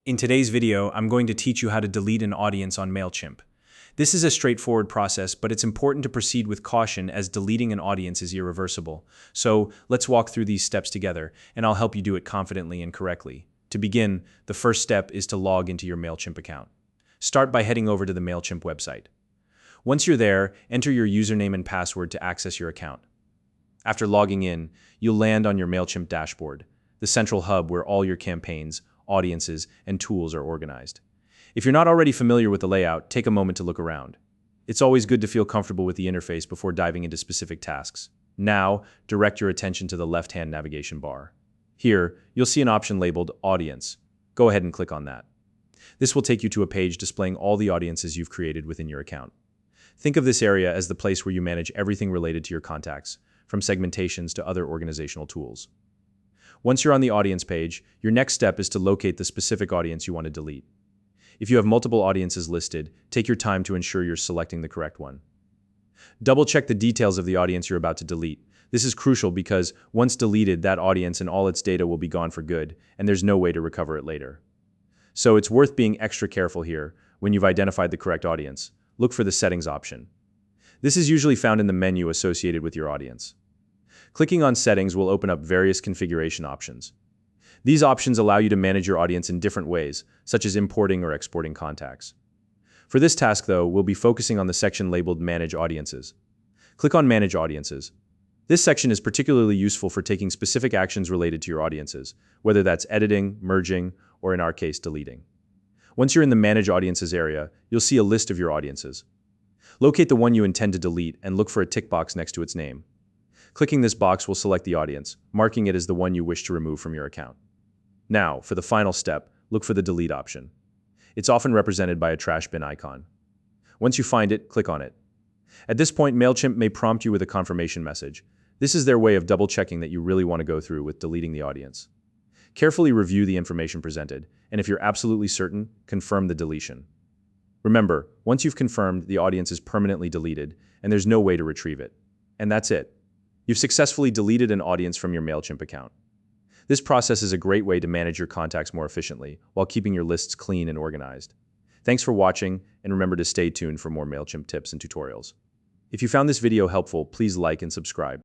In today's video, I'm going to teach you how to delete an audience on Mailchimp. This is a straightforward process, but it's important to proceed with caution as deleting an audience is irreversible. So let's walk through these steps together, and I'll help you do it confidently and correctly. To begin, the first step is to log into your Mailchimp account. Start by heading over to the Mailchimp website. Once you're there, enter your username and password to access your account. After logging in, you'll land on your Mailchimp dashboard, the central hub where all your campaigns, audiences, and tools are organized. If you're not already familiar with the layout, take a moment to look around. It's always good to feel comfortable with the interface before diving into specific tasks. Now, direct your attention to the left-hand navigation bar. Here, you'll see an option labeled Audience. Go ahead and click on that. This will take you to a page displaying all the audiences you've created within your account. Think of this area as the place where you manage everything related to your contacts, from segmentations to other organizational tools. Once you're on the audience page, your next step is to locate the specific audience you want to delete. If you have multiple audiences listed, take your time to ensure you're selecting the correct one. Double-check the details of the audience you're about to delete. This is crucial because once deleted, that audience and all its data will be gone for good, and there's no way to recover it later. So it's worth being extra careful here. When you've identified the correct audience, look for the Settings option. This is usually found in the menu associated with your audience. Clicking on Settings will open up various configuration options. These options allow you to manage your audience in different ways, such as importing or exporting contacts. For this task, though, we'll be focusing on the section labeled Manage Audiences. Click on Manage Audiences. This section is particularly useful for taking specific actions related to your audiences, whether that's editing, merging, or in our case, deleting. Once you're in the Manage Audiences area, you'll see a list of your audiences. Locate the one you intend to delete and look for a tick box next to its name. Clicking this box will select the audience, marking it as the one you wish to remove from your account. Now, for the final step, look for the Delete option. It's often represented by a trash bin icon. Once you find it, click on it. At this point, Mailchimp may prompt you with a confirmation message. This is their way of double-checking that you really want to go through with deleting the audience. Carefully review the information presented, and if you're absolutely certain, confirm the deletion. Remember, once you've confirmed, the audience is permanently deleted, and there's no way to retrieve it. And that's it. You've successfully deleted an audience from your Mailchimp account. This process is a great way to manage your contacts more efficiently while keeping your lists clean and organized. Thanks for watching, and remember to stay tuned for more Mailchimp tips and tutorials. If you found this video helpful, please like and subscribe.